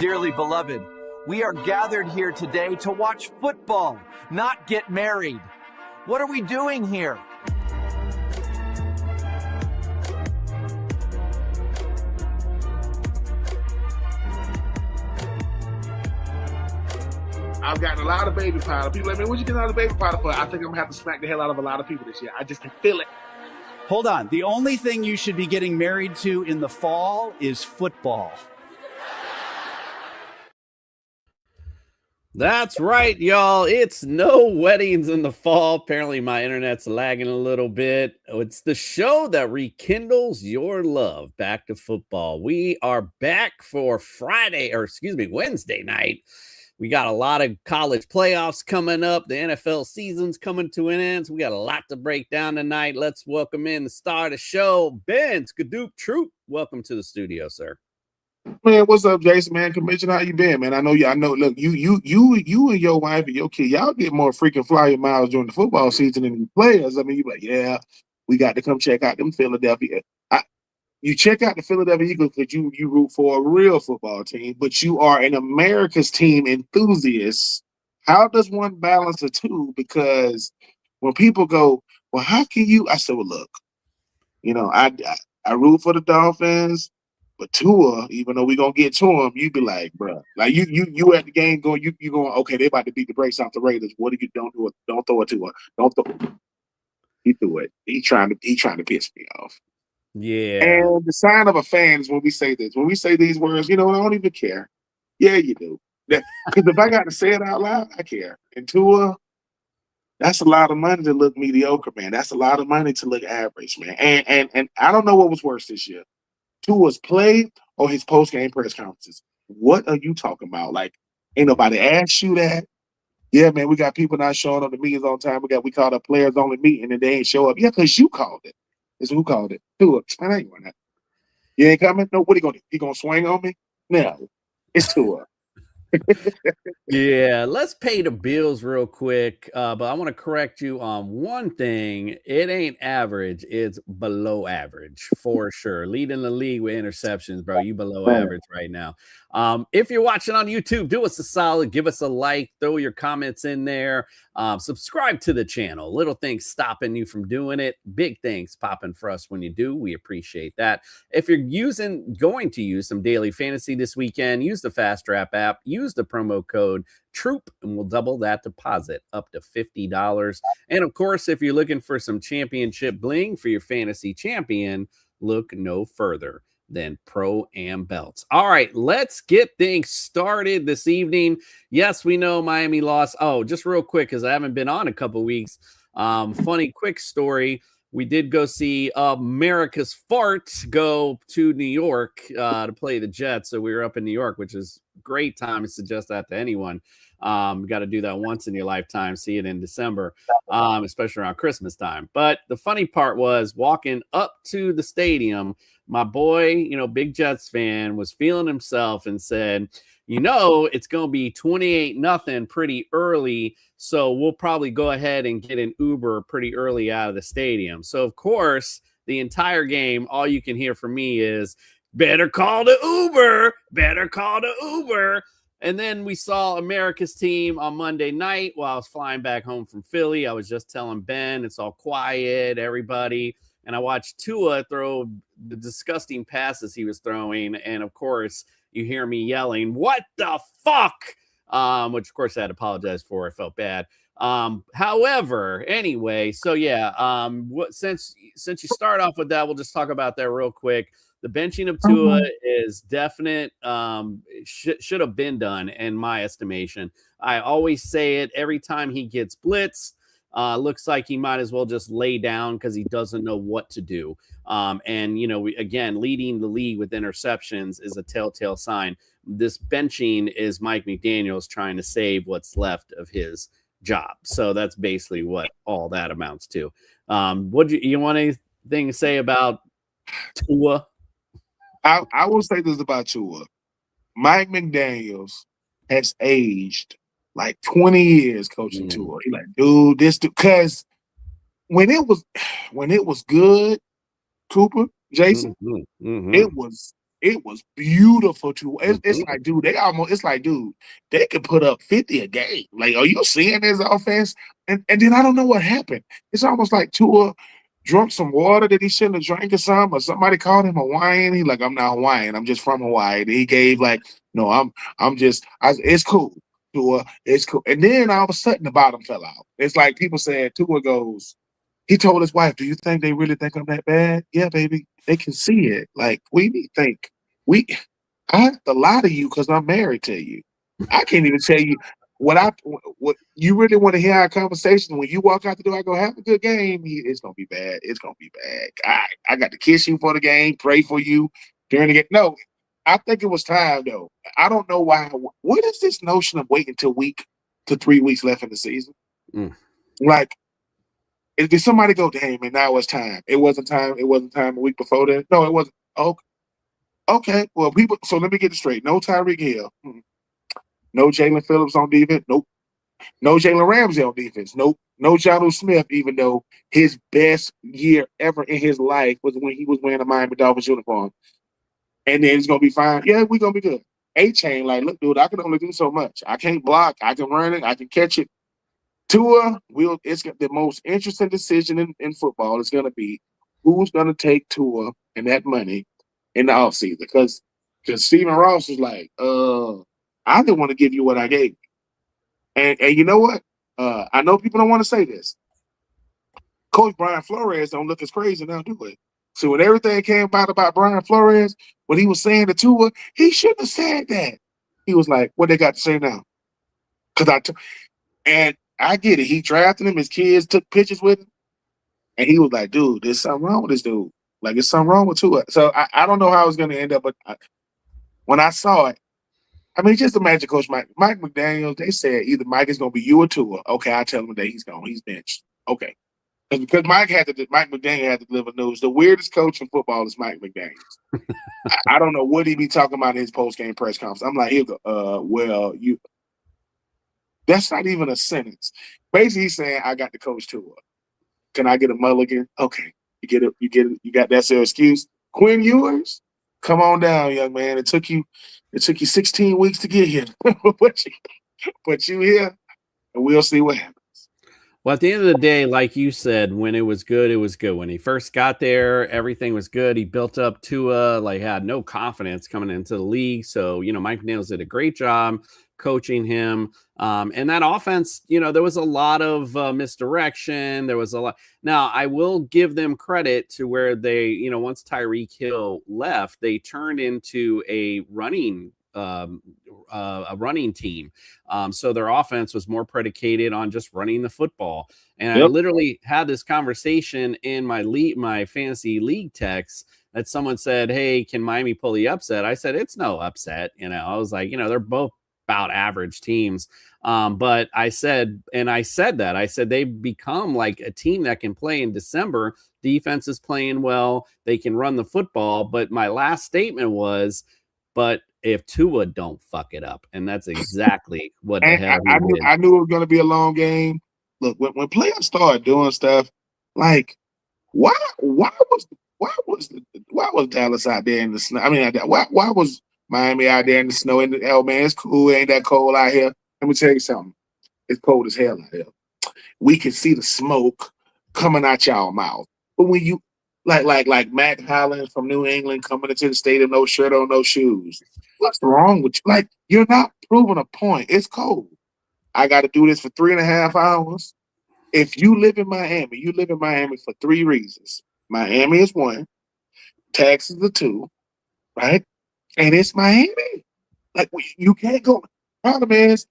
Dearly beloved, we are gathered here today to watch football, not get married. What are we doing here? I've gotten a lot of baby powder. People like, man, what you getting out of baby powder for? I think I'm going to have to smack the hell out of a lot of people this year. I just can feel it. Hold on. The only thing you should be getting married to in the fall is football. That's right, y'all. It's no weddings in the fall. Apparently, my internet's lagging a little bit. It's the show that rekindles your love back to football. We are back for Wednesday night. We got a lot of college playoffs coming up. The NFL season's coming to an end. So we got a lot to break down tonight. Let's welcome in the star of the show, Ben Skadoob Troupe. Welcome to the studio, sir. Man, what's up, Jason? Man, Commissioner, how you been, man? I know. Look, you and your wife and your kid, y'all get more freaking flyer miles during the football season than the players. I mean, you like, yeah, we got to come check out them Philadelphia. You check out the Philadelphia Eagles because you root for a real football team, but you are an America's team enthusiast. How does one balance the two? Because when people go, well, how can you? I said, well, look, I root for the Dolphins. But Tua, even though we're gonna get to him, you be like, bro, like you at the game going, you going, okay, they about to beat the brakes off the Raiders. What do you don't do it? Don't throw it to her. Don't throw it. He threw it. He trying to piss me off. Yeah. And the sign of a fan is when we say this. When we say these words, I don't even care. Yeah, you do. Because if I got to say it out loud, I care. And Tua, that's a lot of money to look mediocre, man. That's a lot of money to look average, man. And I don't know what was worse this year. Tua's play or his post-game press conferences. What are you talking about? Like, ain't nobody asked you that? Yeah, man, we got people not showing up to meetings on time. We called a players-only meeting and they ain't show up. Yeah, because you called it. It's who called it? Tua. I ain't going that. You ain't coming? No, what are you going to do? You going to swing on me? No. It's Tua. Yeah, let's pay the bills real quick. But I want to correct you on one thing. It ain't average. It's below average for sure. Leading the league with interceptions, bro. You below average right now. If you're watching on YouTube, do us a solid. Give us a like. Throw your comments in there. Subscribe to the channel. Little things stopping you from doing it. Big things popping for us when you do. We appreciate that. If you're going to use some daily fantasy this weekend, use the Fast Draft app. Use the promo code Troupe, and we'll double that deposit up to $50. And of course, if you're looking for some championship bling for your fantasy champion, look no further than Pro-Am belts. All right, let's get things started this evening. Yes, we know Miami lost. Oh, just real quick, because I haven't been on a couple weeks. Funny quick story. We did go see America's Farts go to New York to play the Jets. So we were up in New York, which is a great time to suggest that to anyone. Got to do that once in your lifetime. See it in December, especially around Christmas time. But the funny part was walking up to the stadium, my boy, big Jets fan, was feeling himself and said, it's going to be 28-0 pretty early. So we'll probably go ahead and get an Uber pretty early out of the stadium. So, of course, the entire game, all you can hear from me is, better call the Uber, better call the Uber. And then we saw America's team on Monday night while I was flying back home from Philly. I was just telling Ben, it's all quiet, everybody. And I watched Tua throw the disgusting passes he was throwing. And, of course, you hear me yelling, what the fuck? Which, of course, I had to apologize for. I felt bad. However, anyway, so, yeah, since you start off with that, we'll just talk about that real quick. The benching of Tua is definite. Should have been done, in my estimation. I always say it every time he gets blitzed. Looks like he might as well just lay down because he doesn't know what to do. And, leading the league with interceptions is a telltale sign. This benching is Mike McDaniels trying to save what's left of his job. So that's basically what all that amounts to. What you want anything to say about Tua? I will say this about Tua. Mike McDaniels has aged like 20 years coaching Tua. He's like, dude, because when it was good, Cooper, Jason, it was It was beautiful too. It's like, dude, they could put up 50 a game. Like, are you seeing this offense? And then I don't know what happened. It's almost like Tua drunk some water that he shouldn't have drank or something, or somebody called him Hawaiian. He like, I'm not Hawaiian. I'm just from Hawaii. And he gave like, no, it's cool. Tua, it's cool. And then all of a sudden the bottom fell out. It's like people said, Tua goes, he told his wife, do you think they really think I'm that bad? Yeah, baby. They can see it. Like, we think. I have to lie to you because I'm married to you. I can't even tell you what you really want to hear our conversation. When you walk out the door, I go, have a good game. It's gonna be bad. It's gonna be bad. I got to kiss you for the game, pray for you during the game. No, I think it was time though. I don't know why. What is this notion of waiting till 3 weeks left in the season? Like, did somebody go, damn, and now it's time? It wasn't time. It wasn't time a week before that. No, it wasn't. Okay. Well, people. So let me get it straight. No Tyreek Hill. No Jalen Phillips on defense. Nope. No Jalen Ramsey on defense. Nope. No Jonnu Smith, even though his best year ever in his life was when he was wearing a Miami Dolphins uniform. And then it's gonna be fine. Yeah, we're gonna be good. A-Chain, like, look, dude, I can only do so much. I can't block. I can run it. I can catch it. Tua, it's the most interesting decision in football is going to be who's going to take Tua and that money in the offseason. Because Stephen Ross was like, I didn't want to give you what I gave you. And you know what? I know people don't want to say this. Coach Brian Flores don't look as crazy now, do it? So when everything came about Brian Flores, what he was saying to Tua, he shouldn't have said that. He was like, what they got to say now? And I get it. He drafted him. His kids took pictures with him. And he was like, dude, there's something wrong with this dude. Like, there's something wrong with Tua. So I don't know how it's going to end up. But when I saw it, I mean, just imagine Coach Mike McDaniel. They said either Mike is going to be you or Tua. Okay, I tell him that he's gone. He's benched. Okay. Because Mike McDaniel had to deliver news. The weirdest coach in football is Mike McDaniel. I don't know what he be talking about in his post-game press conference. I'm like, he'll go, that's not even a sentence. Basically, he's saying, I got the coach Tua. Can I get a mulligan? Okay. You get it. You got that excuse. Quinn Ewers, come on down, young man. It took you 16 weeks to get here. but you here, and we'll see what happens. Well, at the end of the day, like you said, when it was good, it was good. When he first got there, everything was good. He built up Tua, had no confidence coming into the league. So, Mike McDaniels did a great job coaching him. And that offense, there was a lot of misdirection. There was a lot. Now, I will give them credit to where they, once Tyreek Hill left, they turned into a running team. So their offense was more predicated on just running the football. And I literally had this conversation in my fantasy league text that someone said, hey, can Miami pull the upset? I said, it's no upset. I was like, they're both about average teams. But I said they've become like a team that can play in December. Defense is playing well. They can run the football. But my last statement was, but if Tua don't fuck it up, and that's exactly what the hell I knew it was going to be a long game. Look, when players start doing stuff, like why was Dallas out there in the snow? I mean, why was Miami out there in the snow? And hell, man, it's cool. It ain't that cold out here. Let me tell you something. It's cold as hell out here. We can see the smoke coming out y'all mouth. But when you like Matt Hollins from New England coming into the stadium, no shirt on, no shoes. What's wrong with you? Like, you're not proving a point. It's cold. I got to do this for 3.5 hours. If you live in Miami, you live in Miami for 3 reasons. Miami is 1. Texas is 2. Right? And it's Miami. Like, you can't go. Problem is,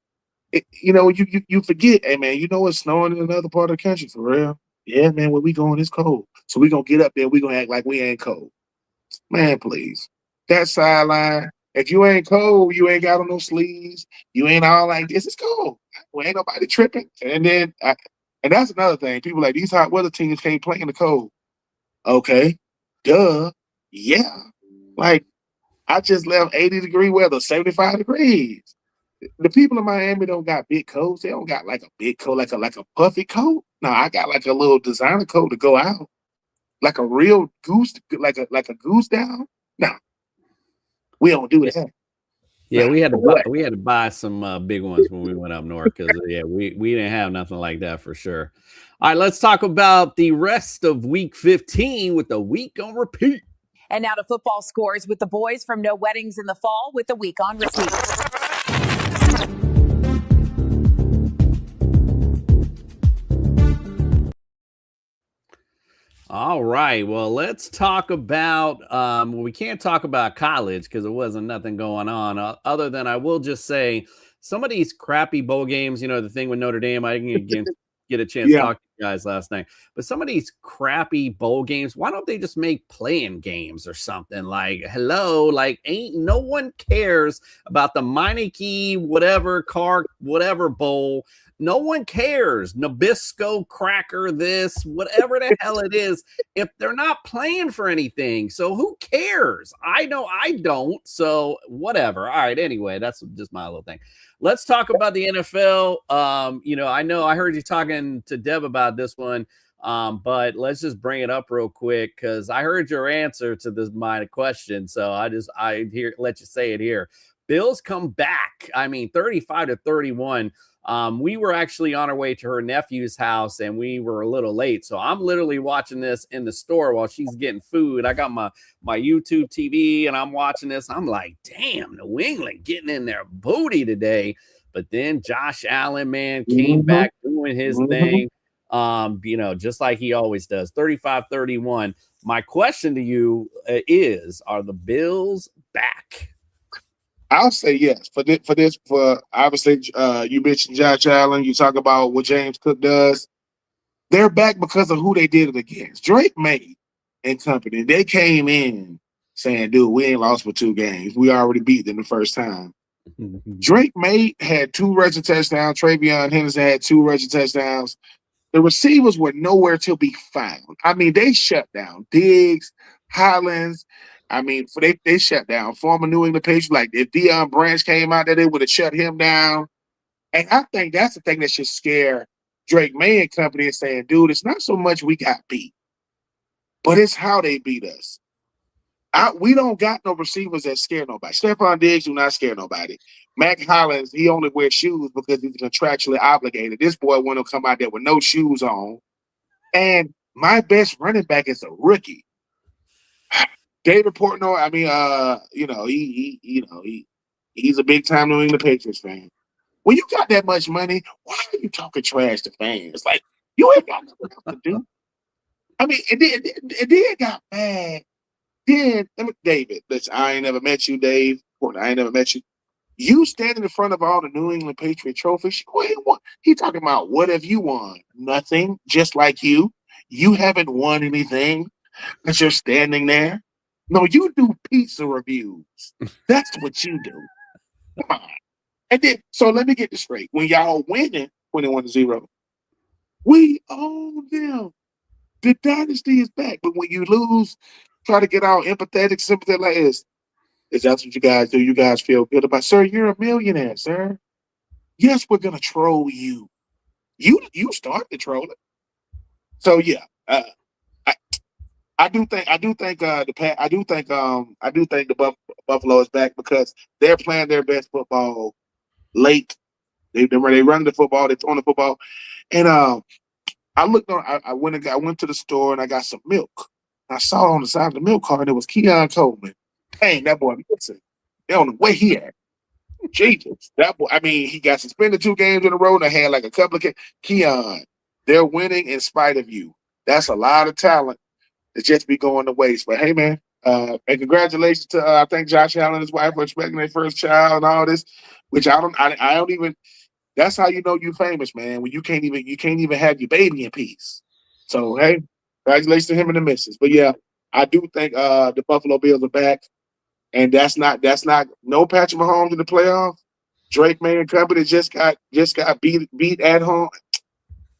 you forget, hey, man, it's snowing in another part of the country for real. Yeah, man, where we going, it's cold. So we're going to get up there, we're going to act like we ain't cold. Man, please. That sideline, if you ain't cold, you ain't got on no sleeves, you ain't all like this, it's cold. Well, ain't nobody tripping. And then, and that's another thing. People like, these hot weather teams can't play in the cold. Okay. Duh. Yeah. Like, I just left 80-degree weather, 75 degrees. The people in Miami don't got big coats. They don't got like a big coat, like a puffy coat. No, I got like a little designer coat to go out, like a real goose, like a goose down. No, We don't do that. Yeah, we had to buy some big ones when we went up north because we didn't have nothing like that for sure. All right, let's talk about the rest of week 15 with the week on repeat. And now to football scores with the boys from No Weddings in the Fall with the week on repeat. All right. Well, let's talk about we can't talk about college because there wasn't nothing going on other than I will just say some of these crappy bowl games, the thing with Notre Dame, I didn't get a chance to talk to you guys last night, but some of these crappy bowl games, why don't they just make playing games or something? Like, hello, like ain't no one cares about the Meineke whatever bowl. No one cares. Nabisco, cracker, this, whatever the hell it is, if they're not playing for anything. So who cares? I know I don't. So whatever. All right. Anyway, that's just my little thing. Let's talk about the NFL. I know I heard you talking to Deb about this one, but let's just bring it up real quick because I heard your answer to my question. So let you say it here. Bills come back. 35-31. We were actually on our way to her nephew's house and we were a little late. So I'm literally watching this in the store while she's getting food. I got my YouTube TV and I'm watching this. I'm like, damn, New England getting in their booty today. But then Josh Allen, man, came back doing his thing. Just like he always does. 35-31. My question to you is, are the Bills back? I'll say yes. For obviously, you mentioned Josh Allen. You talk about what James Cook does. They're back because of who they did it against. Drake May and company. They came in saying, dude, we ain't lost for 2 games. We already beat them the first time. Drake May had 2 rushing touchdowns. Travion Henderson had 2 rushing touchdowns. The receivers were nowhere to be found. They shut down Diggs, Hollins. They shut down former New England Patriots. Like if Deion Branch came out there, they would have shut him down. And I think that's the thing that should scare Drake May and company and saying, dude, it's not so much we got beat, but it's how they beat us. We don't got no receivers that scare nobody. Stephon Diggs do not scare nobody. Mac Hollins, he only wears shoes because he's contractually obligated. This boy want to come out there with no shoes on. And my best running back is a rookie. David Portnoy, he's a big time New England Patriots fan. When you got that much money, why are you talking trash to fans? Like you ain't got nothing else to do. It then got bad. Then David, listen, I ain't never met you, Dave. I ain't never met you. You standing in front of all the New England Patriot trophies. He talking about what have you won? Nothing. Just like you. You haven't won anything because you're standing there. No, you do pizza reviews. That's what you do. Come on. And then, so let me get this straight. When y'all winning 21-0, we own them. The dynasty is back. But when you lose, try to get all empathetic, sympathetic like this. Is that what you guys do? You guys feel good about, sir, you're a millionaire, sir. Yes, we're going to troll you. You started trolling. So, yeah. I do think the Buffalo is back because they're playing their best football late. They run the football, they throw the football, and I went to the store and I got some milk. I saw on the side of the milk carton it was Keon Coleman. Dang, that boy, listen, they don't know where he at. Jesus, that boy. He got suspended 2 games in a row and I had like a couple of Keon. They're winning in spite of you. That's a lot of talent to just be going to waste. But hey, man, and congratulations to I think Josh Allen and his wife for expecting their first child and all this, which I don't even. That's how you know you famous, man. When you can't even have your baby in peace. So hey, congratulations to him and the missus. But yeah, I do think the Buffalo Bills are back, and that's not no Patrick Mahomes in the playoffs. Drake May and company just got beat at home.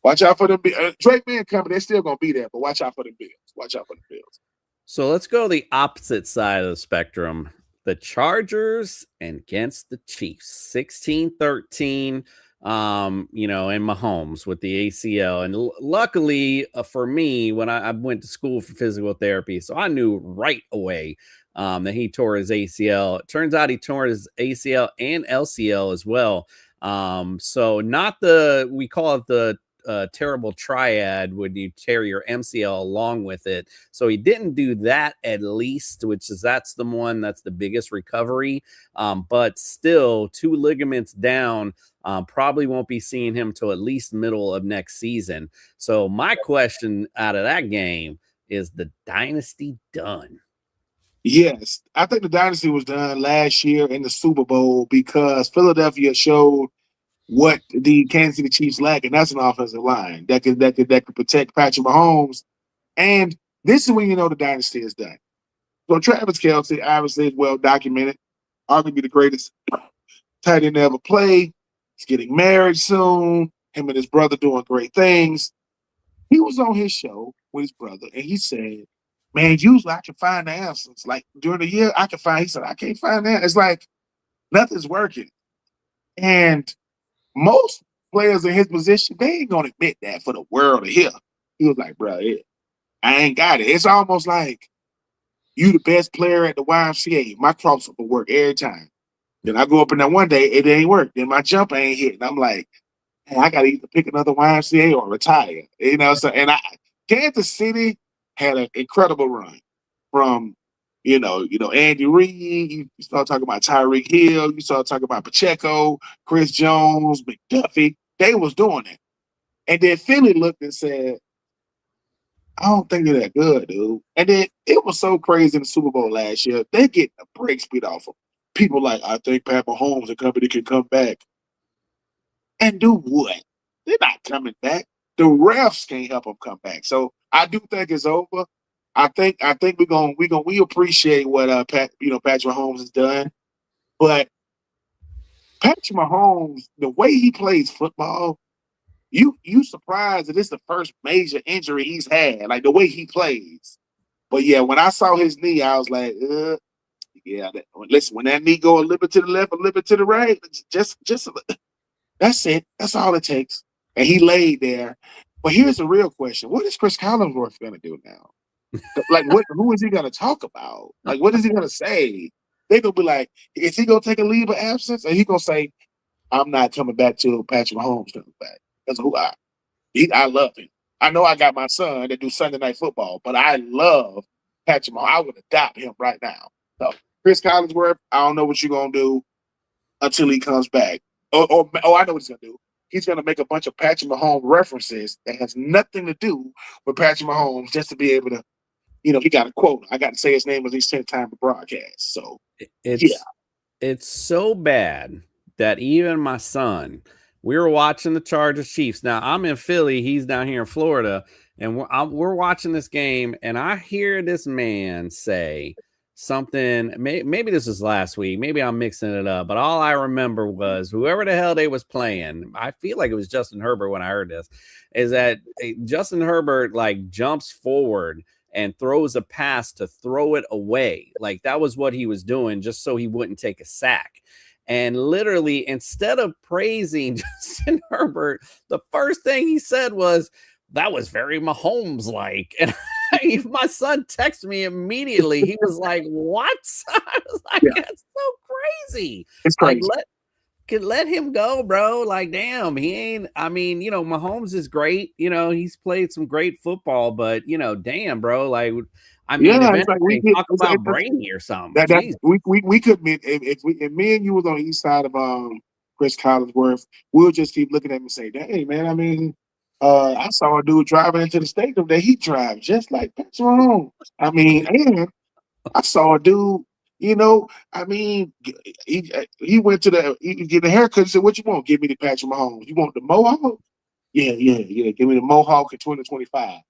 Watch out for them. Drake May and company, they're still gonna be there, but watch out for the Bills. Watch out for the Bills. So let's go to the opposite side of the spectrum. The Chargers against the Chiefs, 16-13. you know, and Mahomes with the ACL. And luckily for me, when I went to school for physical therapy, so I knew right away that he tore his ACL. It turns out he tore his ACL and LCL as well. So not we call it the terrible triad when you tear your MCL along with it. So he didn't do that, at least, that's the one that's the biggest recovery. But still, 2 ligaments down. Probably won't be seeing him till at least middle of next season. So my question out of that game is, the dynasty done? Yes, I think the dynasty was done last year in the Super Bowl because Philadelphia showed what the Kansas City Chiefs lack, and that's an offensive line that could protect Patrick Mahomes. And this is when you know the dynasty is done. So Travis Kelce obviously is well documented, arguably the greatest tight end to ever play. He's getting married soon. Him and his brother doing great things. He was on his show with his brother, and he said, "Man, usually I can find the answers. Like during the year, I can find." He said, "I can't find that. It's like nothing's working." And most players in his position, they ain't gonna admit that for the world to hear. He was like, "Bro, I ain't got it." It's almost like you the best player at the YMCA. My crossover will work every time. Then I go up in there one day, it ain't work. Then my jump ain't hitting. I'm like, hey, I gotta either pick another YMCA or retire. You know, so Kansas City had an incredible run from, Andy Reid. You start talking about Tyreek Hill. You start talking about Pacheco, Chris Jones, McDuffie. They was doing it. And then Philly looked and said, I don't think they're that good, dude. And then it was so crazy in the Super Bowl last year. They get the break speed off of people like, I think Pat Mahomes and company can come back. And do what? They're not coming back. The refs can't help them come back. So I do think it's over. I think we appreciate what Patrick Mahomes has done. But Patrick Mahomes, the way he plays football, you surprised that it's the first major injury he's had, like the way he plays. But yeah, when I saw his knee, I was like, yeah. Listen, when that knee go a little bit to the left, a little bit to the right, just that's it. That's all it takes. And he laid there. But here's the real question: what is Chris Collinsworth going to do now? Like, who is he going to talk about? Like, what is he going to say? They're going to be like, is he going to take a leave of absence? Or he going to say, I'm not coming back till Patrick Mahomes comes back? That's who I love him. I know I got my son that do Sunday Night Football, but I love Patrick Mahomes. I would adopt him right now. So Chris Collinsworth, I don't know what you're going to do until he comes back. I know what he's going to do. He's going to make a bunch of Patrick Mahomes references that has nothing to do with Patrick Mahomes just to be able to, he got a quote. I got to say his name at least 10 times per broadcast. So, it's so bad that even my son, we were watching the Chargers Chiefs. Now, I'm in Philly. He's down here in Florida. And we're watching this game. And I hear this man say something. Maybe this was last week. Maybe I'm mixing it up. But all I remember was whoever the hell they was playing, I feel like it was Justin Herbert when I heard this, is that Justin Herbert like jumps forward and throws a pass to throw it away. Like that was what he was doing just so he wouldn't take a sack. And literally, instead of praising Justin Herbert, the first thing he said was, that was very Mahomes-like. And my son texted me immediately. He was like, what? I was like, That's so crazy. It's crazy. Like, let him go, bro. Like, damn, he ain't. I mean, Mahomes is great. He's played some great football, but damn, bro. Like, I mean, if anything, talk about brainy or something. We could be if me and you was on the east side of Chris Collinsworth, we'll just keep looking at him and say, "Hey, man, I mean, I saw a dude driving into the stadium that he drives just like Patrick Mahomes. I mean, and I saw a dude." I mean, he went to he get a haircut and said, what you want? Give me the Patrick Mahomes. You want the Mohawk? Yeah. Give me the Mohawk in 2025.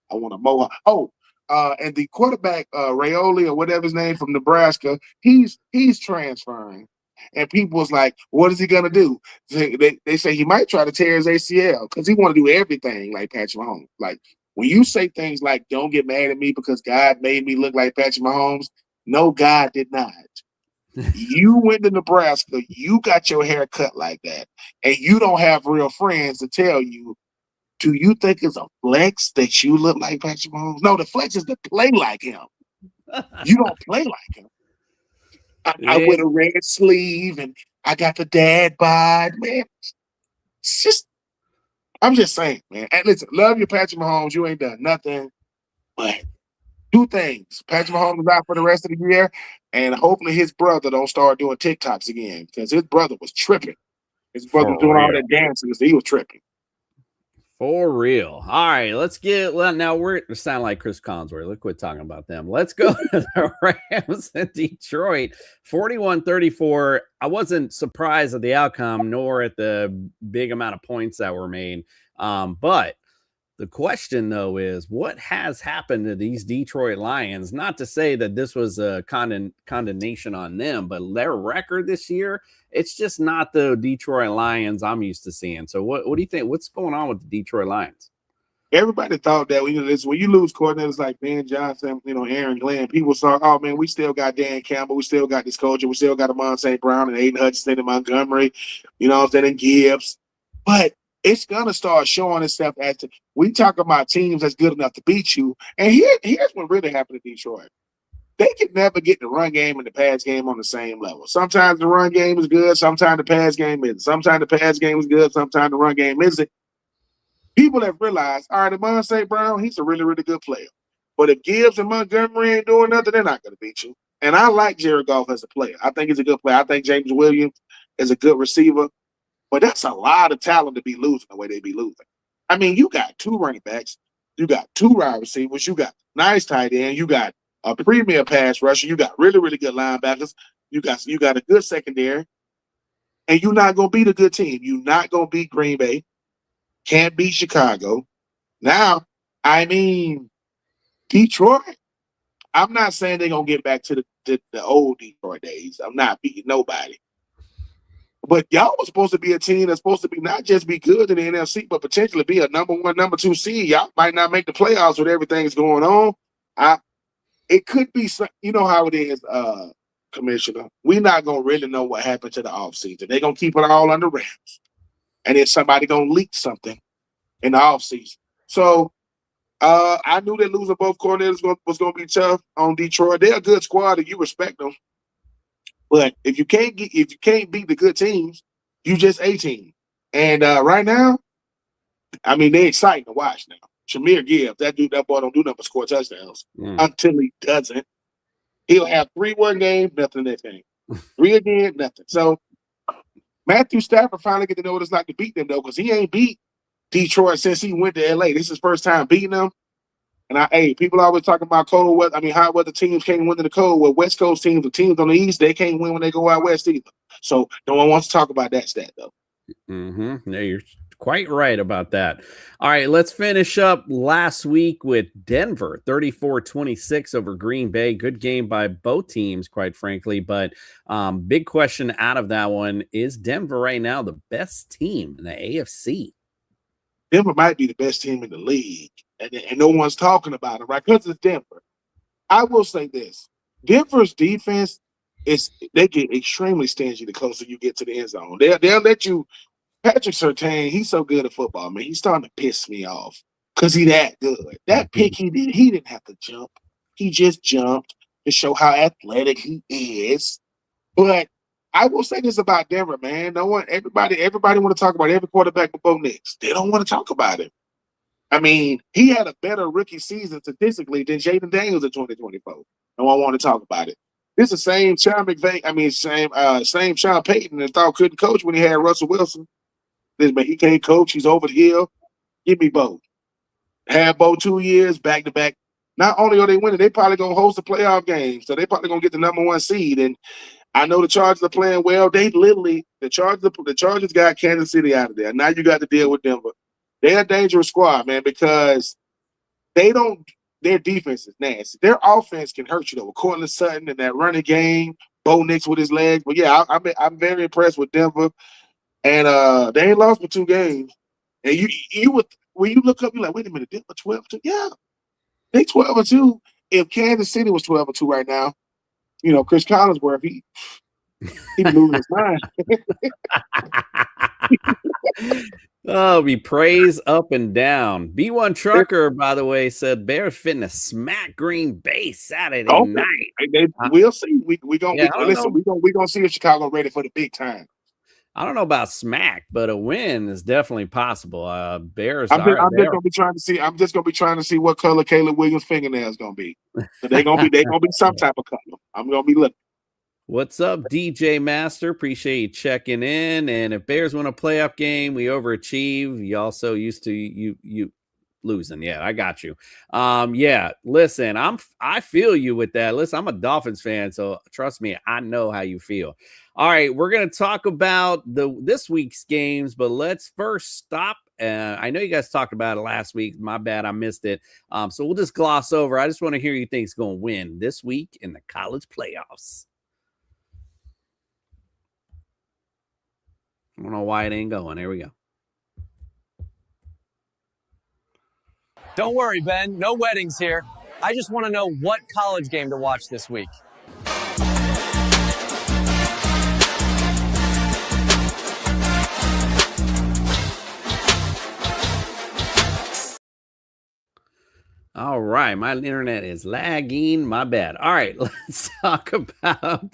I want a Mohawk. Oh, and the quarterback, Raioli or whatever his name from Nebraska, he's transferring. And people was like, what is he going to do? They say he might try to tear his ACL because he want to do everything like Patrick Mahomes. Like, when you say things like, don't get mad at me because God made me look like Patrick Mahomes, no, God did not. You went to Nebraska, you got your hair cut like that, and you don't have real friends to tell you, do you think it's a flex that you look like Patrick Mahomes? No, the flex is to play like him. You don't play like him. I wear a red sleeve and I got the dad bod, man. It's just, I'm just saying, man. And listen, love your Patrick Mahomes. You ain't done nothing, but two things. Patrick Mahomes is out for the rest of the year, and hopefully his brother don't start doing TikToks again because his brother was tripping. His brother was doing all that dancing, so he was tripping. For real. All right, let's get now we're sound like Chris Collinsworth. Look, quit talking about them. Let's go to the Rams in Detroit. 41-34. I wasn't surprised at the outcome, nor at the big amount of points that were made. But the question, though, is what has happened to these Detroit Lions? Not to say that this was a condemnation on them, but their record this year, it's just not the Detroit Lions I'm used to seeing. So what do you think? What's going on with the Detroit Lions? Everybody thought that when you lose coordinators like Ben Johnson, Aaron Glenn, people saw, oh man, we still got Dan Campbell, we still got this coach, we still got Amon St. Brown and Aiden Hutchinson and Montgomery, and Gibbs. But it's gonna start showing itself as we talk about teams that's good enough to beat you. And here's what really happened to Detroit. They can never get the run game and the pass game on the same level. Sometimes the run game is good, sometimes the pass game isn't. Sometimes the pass game is good, sometimes the run game isn't. People have realized, all right, Amon St. Brown, he's a really, really good player. But if Gibbs and Montgomery ain't doing nothing, they're not going to beat you. And I like Jared Goff as a player. I think he's a good player. I think James Williams is a good receiver. But that's a lot of talent to be losing the way they be losing. I mean, you got two running backs. You got two wide receivers. You got nice tight end. You got a premier pass rusher. You got really, really good linebackers. You got a good secondary. And you're not going to beat a good team. You're not going to beat Green Bay. Can't beat Chicago. Now, I mean, Detroit, I'm not saying they're going to get back to the old Detroit days. I'm not beating nobody. But y'all was supposed to be a team that's supposed to be not just be good in the NFC, but potentially be a number 1, number 2 seed. Y'all might not make the playoffs with everything that's going on. It could be, how it is, Commissioner. We're not going to really know what happened to the offseason. They're going to keep it all under wraps. And then somebody going to leak something in the offseason. So I knew that losing both coordinators was going to be tough on Detroit. They're a good squad and you respect them. But if you can't beat the good teams, you just a team. And right now, I mean, they're exciting to watch now. Shamir Gibbs, that boy don't do nothing but score touchdowns until he doesn't. He'll have 3 one game, nothing next game. 3 again, nothing. So Matthew Stafford finally get to know what it's like to beat them, though, because he ain't beat Detroit since he went to LA. This is his first time beating them. And people always talking about cold weather. I mean, hot weather teams can't win in the cold. Well, West Coast teams, the teams on the East, they can't win when they go out West either. So no one wants to talk about that stat, though. Mm-hmm. No, you're quite right about that. All right, let's finish up last week with Denver, 34-26 over Green Bay. Good game by both teams, quite frankly. But big question out of that one, is Denver right now the best team in the AFC? Denver might be the best team in the league. And no one's talking about it, right? Because it's Denver. I will say this. Denver's defense, they get extremely stingy the closer you get to the end zone. They'll let you – Patrick Surtain, he's so good at football, man. He's starting to piss me off because he's that good. That pick he didn't have to jump. He just jumped to show how athletic he is. But I will say this about Denver, man. Everybody want to talk about every quarterback but Bo Nix. They don't want to talk about it. I mean, he had a better rookie season statistically than Jaden Daniels in 2024. No one want to talk about it. This is the same Sean McVay. I mean, same Sean Payton that thought couldn't coach when he had Russell Wilson. This man, he can't coach. He's over the hill. Give me Bo. Have Bo 2 years back to back. Not only are they winning, they probably gonna host a playoff game, so they probably gonna get the number 1 seed. And I know the Chargers are playing well. They literally the Chargers got Kansas City out of there. Now you got to deal with Denver. They're a dangerous squad, man, because their defense is nasty. Their offense can hurt you, though, with Cortland Sutton and that running game, Bo Nix with his legs. But, yeah, I'm very impressed with Denver. And they ain't lost for 2 games. And when you look up, you're like, wait a minute, Denver 12-2? Yeah, they 12-2. If Kansas City was 12-2 right now, Chris Collinsworth, he losing his mind. Oh, we praise up and down. B1 Trucker, by the way, said Bears fitting smack Green Bay Saturday night. We'll see. We gonna see if Chicago ready for the big time. I don't know about smack, but a win is definitely possible. Bears. I'm just gonna be trying to see. I'm just gonna be trying to see what color Caleb Williams' fingernails gonna be. So they're gonna be some type of color. I'm gonna be looking. What's up, DJ Master? Appreciate you checking in. And if Bears win a playoff game, we overachieve. You also used to you losing. Yeah, I got you. Yeah, listen, I feel you with that. Listen, I'm a Dolphins fan, so trust me, I know how you feel. All right, we're gonna talk about this week's games, but let's first stop. I know you guys talked about it last week. My bad, I missed it. So we'll just gloss over. I just want to hear who you think's going to win this week in the college playoffs. I don't know why it ain't going. Here we go. Don't worry, Ben. No weddings here. I just want to know what college game to watch this week. All right, my internet is lagging. My bad. All right, let's talk about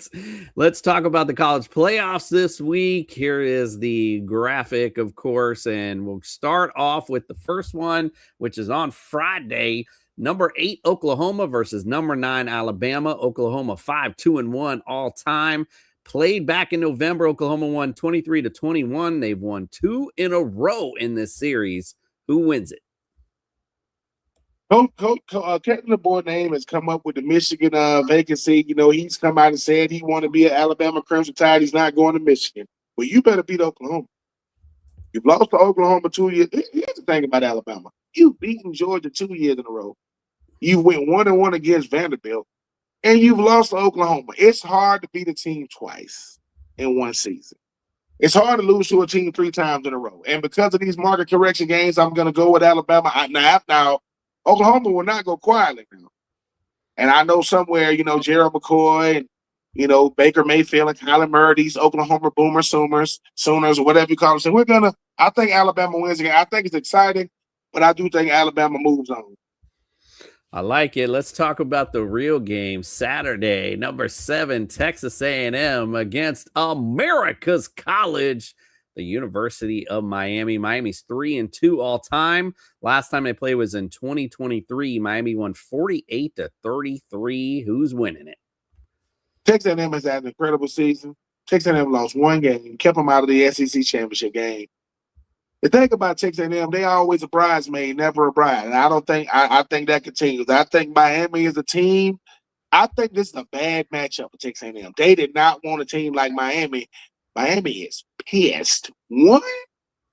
the college playoffs this week. Here is the graphic, of course, and we'll start off with the first one, which is on Friday. Number 8 Oklahoma versus number 9 Alabama. Oklahoma 5-2-1 all time. Played back in November. Oklahoma won 23-21. They've won 2 in a row in this series. Who wins it? Captain the board name has come up with the Michigan vacancy. He's come out and said he want to be an Alabama Crimson Tide. He's not going to Michigan. Well, you better beat Oklahoma. You've lost to Oklahoma 2 years. Here's the thing about Alabama. You've beaten Georgia 2 years in a row. You went 1-1 against Vanderbilt, and you've lost to Oklahoma. It's hard to beat a team twice in one season. It's hard to lose to a team 3 times in a row. And because of these market correction games, I'm going to go with Alabama. Now, Oklahoma will not go quietly now. And I know somewhere, Gerald McCoy and, Baker Mayfield and Kyler Murray, these Oklahoma Sooners, or whatever you call them. So I think Alabama wins again. I think it's exciting, but I do think Alabama moves on. I like it. Let's talk about the real game. Saturday, number 7, Texas A&M against America's College, the University of Miami. Miami's 3-2 all time. Last time they played was in 2023. Miami won 48-33. Who's winning it? Texas A&M has had an incredible season. Texas A&M lost 1 game, kept them out of the SEC championship game. The thing about Texas A&M, they always a bridesmaid, never a bride. And I think that continues. I think Miami is a team. I think this is a bad matchup for Texas A&M. They did not want a team like Miami. Miami is pissed. 1,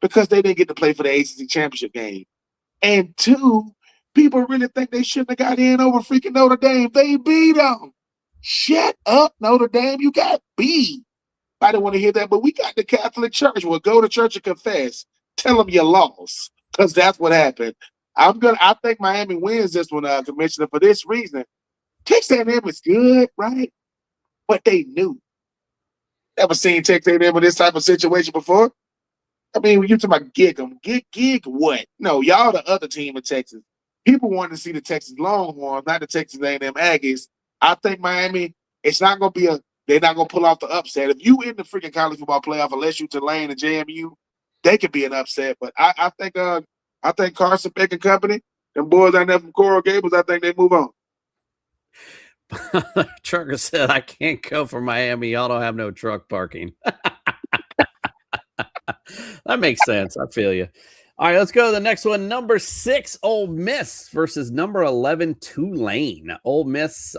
because they didn't get to play for the ACC championship game. And 2, people really think they shouldn't have got in over freaking Notre Dame. They beat them. Shut up, Notre Dame. You got beat. I didn't want to hear that, but we got the Catholic Church. Well, go to church and confess. Tell them you lost, because that's what happened. I think Miami wins this one, Commissioner, for this reason. Texas A&M is good, right? But they knew. Ever seen Texas A&M in this type of situation before? I mean, when you talk about gig them, gig what? No, y'all the other team in Texas. People want to see the Texas Longhorns, not the Texas A&M Aggies. I think Miami, it's not going to be they're not going to pull off the upset. If you in the freaking college football playoff, unless you Tulane and JMU, they could be an upset. But I think Carson Beck and company, them boys out there from Coral Gables, I think they move on. Trucker said, I can't go for Miami. Y'all don't have no truck parking. That makes sense. I feel you. All right, let's go to the next one. Number 6, Ole Miss versus number 11, Tulane. Ole Miss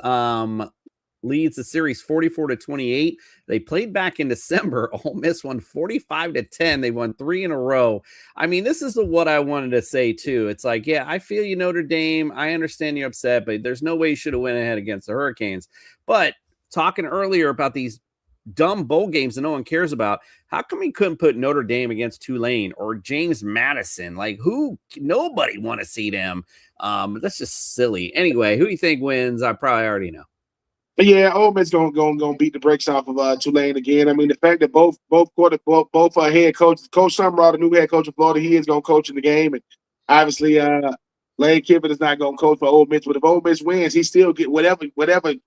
leads the series 44-28. They played back in December. Ole Miss won 45-10. They won 3 in a row. I mean, this is what I wanted to say too. It's like, yeah, I feel you, Notre Dame. I understand you're upset, but there's no way you should have went ahead against the Hurricanes. But talking earlier about these dumb bowl games that no one cares about, how come he couldn't put Notre Dame against Tulane or James Madison? Like, nobody want to see them. That's just silly. Anyway, who do you think wins? I probably already know. But yeah, Ole Miss gonna beat the brakes off of Tulane again. I mean, the fact that both head coaches, Coach Summerall, the new head coach of Florida, he is gonna coach in the game, and obviously Lane Kiffin is not gonna coach for Ole Miss. But if Ole Miss wins, he still get whatever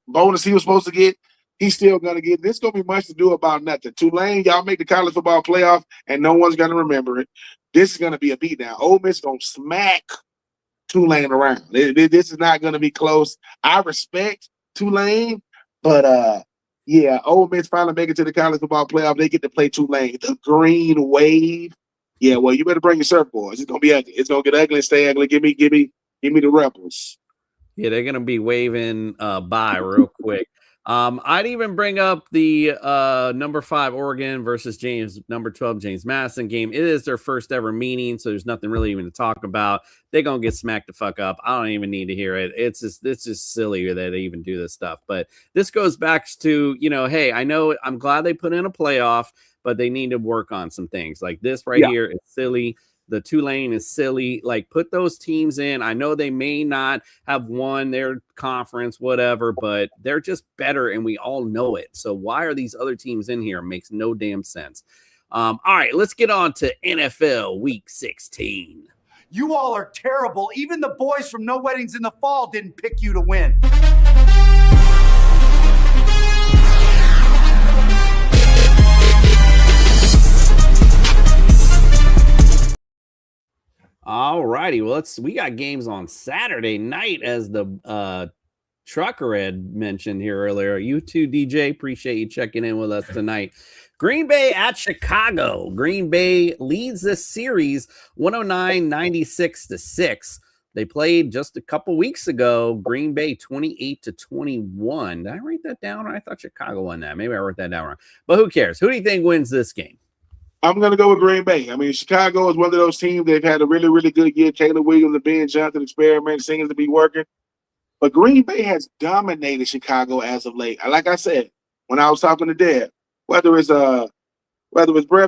bonus he was supposed to get. He's still gonna get. This gonna be much to do about nothing. Tulane, y'all make the college football playoff, and no one's gonna remember it. This is gonna be a beatdown. Ole Miss gonna smack Tulane around. This is not gonna be close. I respect Tulane, but yeah, Ole Miss finally make it to the college football playoff. They get to play Tulane, the Green Wave. Yeah, well, you better bring your surfboards. It's gonna be ugly. It's gonna get ugly and stay ugly. Give me the Rebels. Yeah, they're gonna be waving by real quick. I'd even bring up the number 5 Oregon versus number 12 James Madison game. It is their first ever meeting, so there's nothing really even to talk about. They're gonna get smacked the fuck up. I don't even need to hear it. It's just silly that they even do this stuff. But this goes back to, hey, I know I'm glad they put in a playoff, but they need to work on some things. Like this here is silly. The Tulane is silly. Like, put those teams in. I know they may not have won their conference, whatever, but they're just better, and we all know it. So why are these other teams in here? It makes no damn sense. All right, let's get on to NFL Week 16. You all are terrible. Even the boys from No Weddings in the Fall didn't pick you to win. All righty. Well, we got games on Saturday night, as the trucker had mentioned here earlier. You too, DJ. Appreciate you checking in with us tonight. Green Bay at Chicago. Green Bay leads this series 109-96-6. They played just a couple weeks ago. Green Bay 28-21. Did I write that down? I thought Chicago won that. Maybe I wrote that down wrong. But who cares? Who do you think wins this game? I'm going to go with Green Bay. I mean, Chicago is one of those teams. They've had a really, really good year. Caleb Williams and Ben Johnson experiment seems to be working. But Green Bay has dominated Chicago as of late. Like I said, when I was talking to Dad, whether it's Brett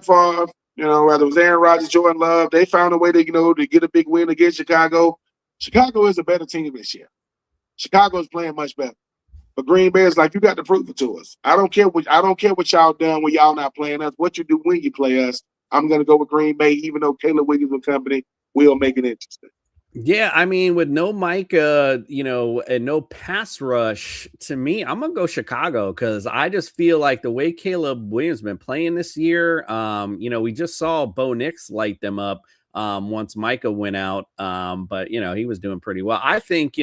Favre, whether it was Aaron Rodgers, Jordan Love, they found a way to get a big win against Chicago. Chicago is a better team this year. Chicago is playing much better. But Green Bay is like, you got to prove it to us. I don't care what y'all done when y'all not playing us. What you do when you play us, I'm going to go with Green Bay, even though Caleb Williams and company will make it interesting. Yeah, I mean, with no Micah, and no pass rush, to me, I'm going to go Chicago, because I just feel like the way Caleb Williams has been playing this year, we just saw Bo Nix light them up once Micah went out, but he was doing pretty well. I think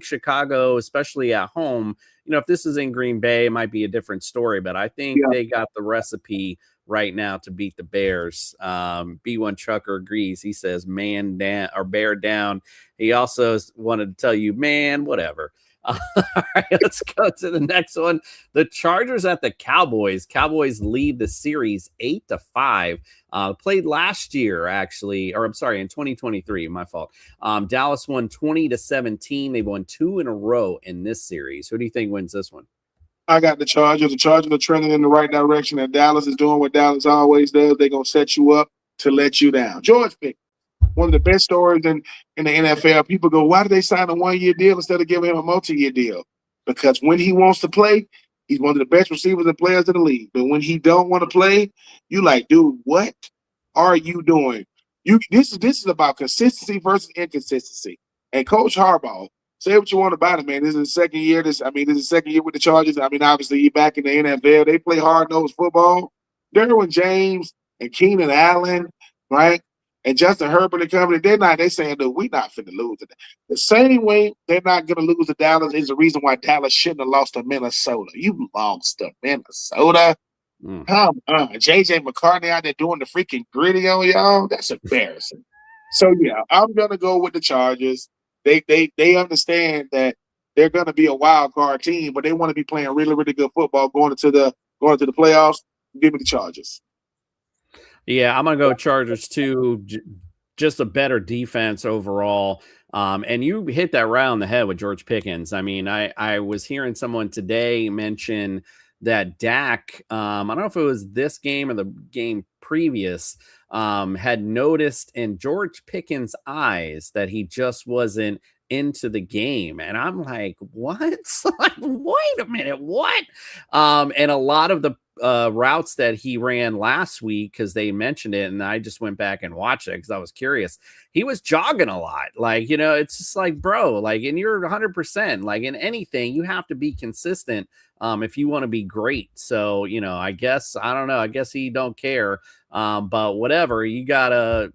Chicago, especially at home, if this is in Green Bay, it might be a different story, but I think they got the recipe right now to beat the Bears. B1 Trucker agrees. He says, man down or bear down. He also wanted to tell you, man, whatever. All right, let's go to the next one. The Chargers at the Cowboys. Cowboys lead the series 8-5. Played last year, actually, or I'm sorry, in 2023. My fault. Dallas won 20-17. They've won 2 in a row in this series. Who do you think wins this one? I got the Chargers. The Chargers are trending in the right direction, and Dallas is doing what Dallas always does. They're going to set you up to let you down. George Pickens, one of the best stories in the NFL. People go, why do they sign a 1-year deal instead of giving him a multi-year deal? Because when he wants to play, he's one of the best receivers and players in the league. But when he don't want to play, you like, dude, what are you doing? This is about consistency versus inconsistency. And Coach Harbaugh, say what you want about it, man. This is his second year. This is his second year with the Chargers. I mean, obviously, he's back in the NFL. They play hard-nosed football. Derwin James and Keenan Allen, right? And Justin Herbert and company, they saying, dude, we're not finna lose today. The same way they're not going to lose to Dallas is the reason why Dallas shouldn't have lost to Minnesota. You lost to Minnesota. Come on. J.J. McCartney out there doing the freaking gritty on y'all. That's embarrassing. So, yeah, I'm going to go with the Chargers. They understand that they're going to be a wild card team, but they want to be playing really, really good football going into the playoffs. Give me the Chargers. Yeah, I'm going to go Chargers too. Just a better defense overall. And you hit that right on the head with George Pickens. I mean, I was hearing someone today mention that Dak, I don't know if it was this game or the game previous, had noticed in George Pickens' eyes that he just wasn't into the game. And I'm like, what? Like, wait a minute, what? And a lot of the routes that he ran last week, because they mentioned it, and I just went back and watched it because I was curious. He was jogging a lot. Like, it's just like, bro, like, and you're 100%, like in anything, you have to be consistent if you want to be great. So, I guess, I don't know, I guess he don't care. But whatever, you gotta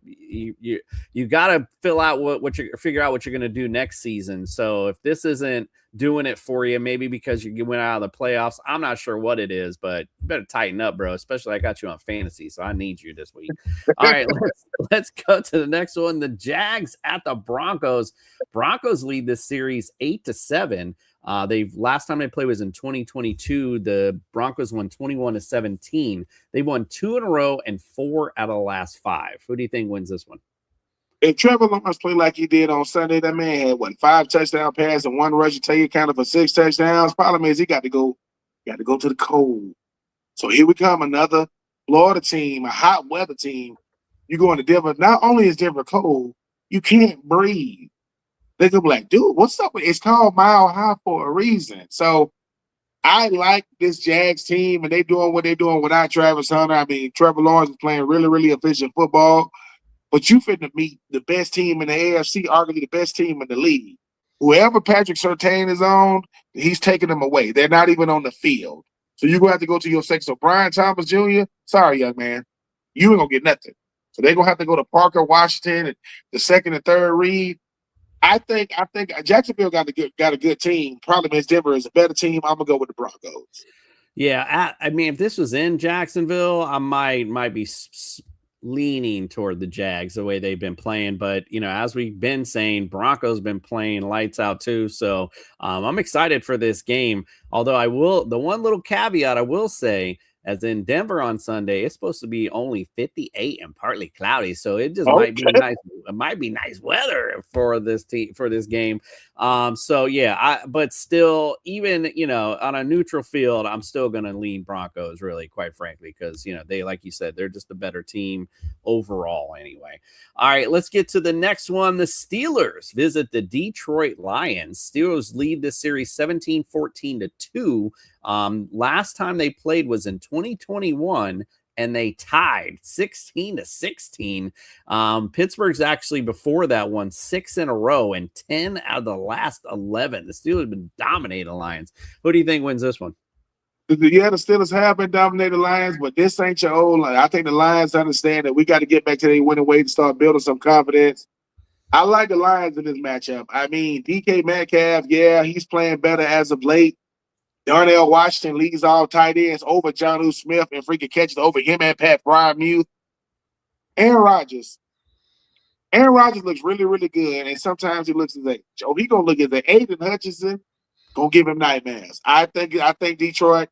fill out figure out what you're gonna do next season. So if this isn't doing it for you, maybe because you went out of the playoffs, I'm not sure what it is, but you better tighten up, bro. Especially I got you on fantasy, so I need you this week. All right, let's go to the next one. The Jags at the Broncos. Broncos lead this series 8-7. Last time they played was in 2022. The Broncos won 21-17. They won 2 in a row and 4 out of the last 5. Who do you think wins this one? If Trevor Lawrence played like he did on Sunday, that man had 5 touchdown passes and 1 rush. Take accounted for 6 touchdowns. Problem is he got to go to the cold. So here we come, another Florida team, a hot weather team. You going to Denver. Not only is Denver cold, you can't breathe. They could be like, dude, what's up? It's called Mile High for a reason. So I like this Jags team, and they doing what they're doing without Travis Hunter. I mean, Trevor Lawrence is playing really, really efficient football. But you finna meet the best team in the AFC, arguably the best team in the league. Whoever Patrick Surtain is on, he's taking them away. They're not even on the field. So you're going to have to go to your second. So Brian Thomas Jr., sorry, young man, you ain't going to get nothing. So they're going to have to go to Parker Washington and the second and third read. I think Jacksonville got a good team. Problem is Denver is a better team. I'm going to go with the Broncos. Yeah, I mean, if this was in Jacksonville, I might be leaning toward the Jags the way they've been playing, but as we've been saying, Broncos been playing lights out too. So I'm excited for this game. Although the one little caveat I will say, as in Denver on Sunday, it's supposed to be only 58 and partly cloudy, so it just might be nice. It might be nice weather for this game. So yeah, but still, even on a neutral field, I'm still going to lean Broncos, really, quite frankly, because they, like you said, they're just a better team overall. Anyway, all right, let's get to the next one. The Steelers visit the Detroit Lions. Steelers lead this series 17-14-2. Last time they played was in 2021, and they tied 16-16. Pittsburgh's actually before that won 6 in a row and 10 out of the last 11. The Steelers have been dominating the Lions. Who do you think wins this one? Yeah, the Steelers have been dominating the Lions, but this ain't your old line. I think the Lions understand that we got to get back to their winning way to start building some confidence. I like the Lions in this matchup. I mean, DK Metcalf, yeah, he's playing better as of late. Darnell Washington leads all tight ends over Jonnu Smith and freaking catches over him and Pat Frymuth. Aaron Rodgers looks really, really good, and sometimes he looks his age. Oh, he gonna look at the Aiden Hutchinson, gonna give him nightmares. I think Detroit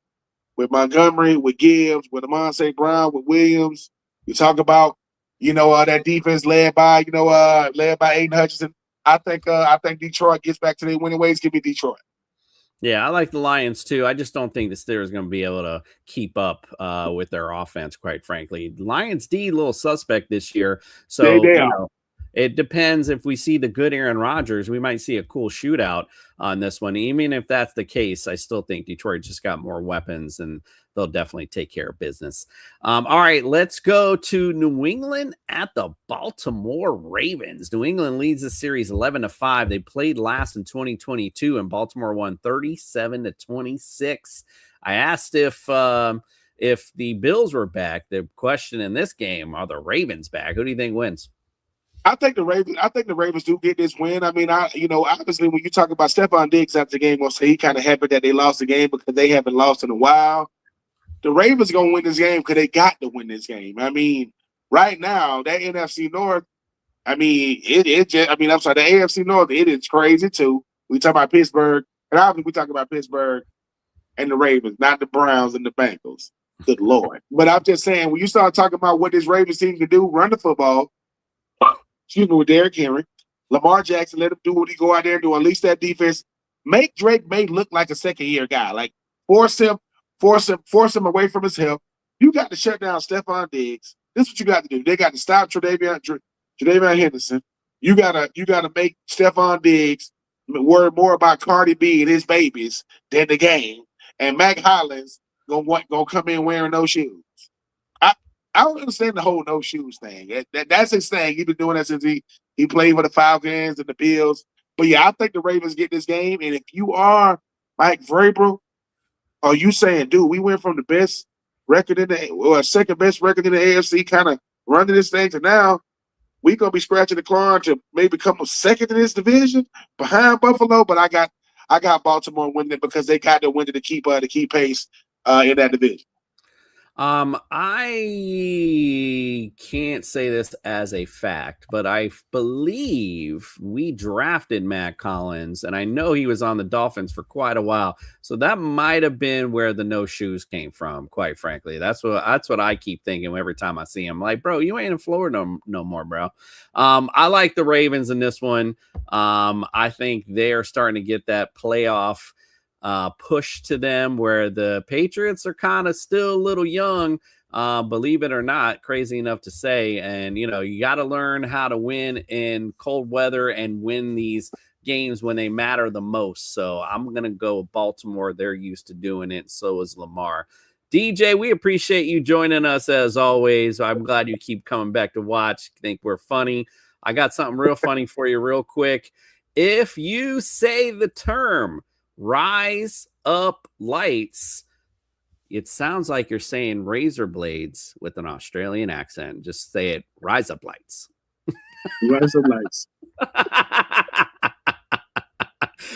with Montgomery, with Gibbs, with Amon St. Brown, with Williams. You talk about that defense led by Aiden Hutchinson. I think Detroit gets back to their winning ways. Give me Detroit. Yeah, I like the Lions too. I just don't think the Steelers are going to be able to keep up with their offense, quite frankly. Lions D, a little suspect this year. So it depends. If we see the good Aaron Rodgers, we might see a cool shootout on this one. Even if that's the case, I still think Detroit just got more weapons, and they'll definitely take care of business. All right, let's go to New England at the Baltimore Ravens. New England leads the series 11-5. They played last in 2022, and Baltimore won 37-26. I asked if the Bills were back. The question in this game, are the Ravens back? Who do you think wins? I think the Ravens do get this win. I mean, obviously when you talk about Stephon Diggs after the game, we'll say he kind of happy that they lost the game because they haven't lost in a while. The Ravens are gonna win this game because they got to win this game. I mean, right now that NFC North, the AFC North, it is crazy too. We talk about Pittsburgh, and obviously we talk about Pittsburgh and the Ravens, not the Browns and the Bengals. Good Lord! But I'm just saying, when you start talking about what this Ravens team can do, run the football. With Derrick Henry, Lamar Jackson, let him do what he go out there and do. Unleash that defense. Make Drake May look like a second-year guy. Like force him away from his hip. You got to shut down Stephon Diggs. This is what you got to do. They got to stop Tre'Davion Henderson. You gotta make Stephon Diggs worry more about Cardi B and his babies than the game. And Mac Hollins gonna come in wearing no shoes. I I don't understand the whole no shoes thing. That's his thing. He's been doing that since he played for the Falcons and the Bills. But yeah, I think the Ravens get this game. And if you are Mike Vrabel, are you saying, dude, we went from the best record second best record in the AFC, kind of running this thing, to now we gonna be scratching the claw to maybe come second in this division behind Buffalo? But I got Baltimore winning it because they got the winner to keep pace in that division. I can't say this as a fact, but I believe we drafted Matt Collins, and I know he was on the Dolphins for quite a while. So that might have been where the no shoes came from, quite frankly. That's what I keep thinking every time I see him. Like, bro, you ain't in Florida no more, bro. I like the Ravens in this one. I think they're starting to get that playoff push to them, where the Patriots are kind of still a little young, believe it or not, crazy enough to say. And, you got to learn how to win in cold weather and win these games when they matter the most. So I'm going to go with Baltimore. They're used to doing it. So is Lamar. DJ, we appreciate you joining us as always. I'm glad you keep coming back to watch. Think we're funny. I got something real funny for you real quick. If you say the term rise up lights, it sounds like you're saying razor blades with an Australian accent. Just say it, rise up lights. Rise up lights.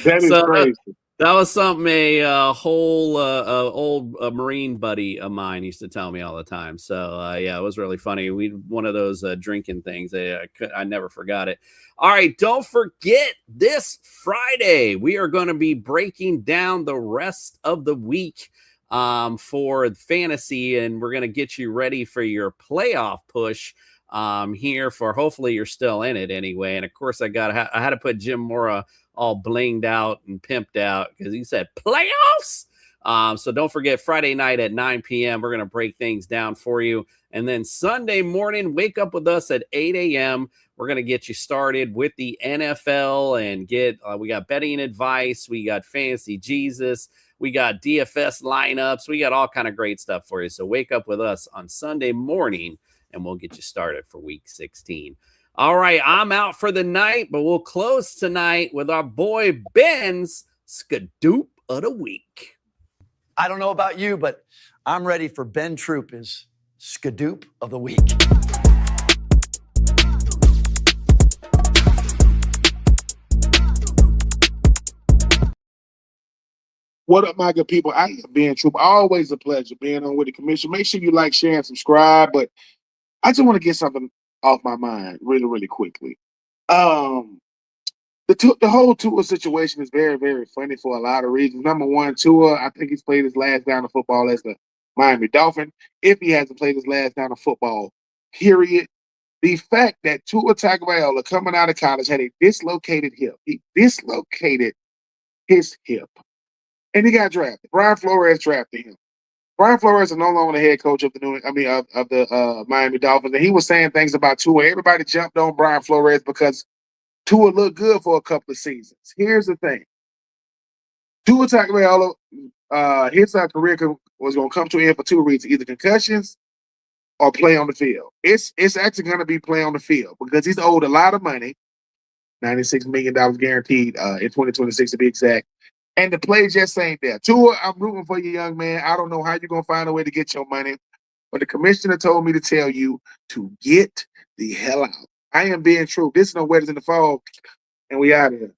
That is crazy. That was something a whole old Marine buddy of mine used to tell me all the time. So, yeah, it was really funny. One of those drinking things. I never forgot it. All right, don't forget this Friday, we are going to be breaking down the rest of the week for fantasy, and we're going to get you ready for your playoff push here for, hopefully you're still in it anyway. And, of course, I had to put Jim Mora all blinged out and pimped out because he said playoffs. So don't forget, Friday night at 9 p.m., we're going to break things down for you. And then Sunday morning, wake up with us at 8 a.m. We're going to get you started with the NFL and we got betting advice. We got Fantasy Jesus. We got DFS lineups. We got all kind of great stuff for you. So wake up with us on Sunday morning and we'll get you started for week 16. All right, I'm out for the night, but we'll close tonight with our boy Ben's Skadoop of the Week. I don't know about you, but I'm ready for Ben Troupe's Skadoop of the Week. What up, my good people? I am Ben Troupe. Always a pleasure being on with the commission. Make sure you like, share, and subscribe. But I just want to get something off my mind really, really quickly. The whole Tua situation is very, very funny for a lot of reasons. Number one, Tua, I think he's played his last down of football as the Miami Dolphin. If he hasn't played his last down of football, period. The fact that Tua Tagovailoa coming out of college had a dislocated hip. He dislocated his hip. And he got drafted. Brian Flores drafted him. Brian Flores is no longer the head coach of the Miami Dolphins, and he was saying things about Tua. Everybody jumped on Brian Flores because Tua looked good for a couple of seasons. Here's the thing: Tua Tagovailoa, his career was going to come to an end for two reasons: either concussions or play on the field. It's actually going to be play on the field because he's owed a lot of money, $96 million guaranteed in 2026 to be exact. And the play just ain't there. Tua, I'm rooting for you, young man. I don't know how you're going to find a way to get your money, but the commissioner told me to tell you to get the hell out. I am being true. This is No Wetters in the Fall, and we out of here.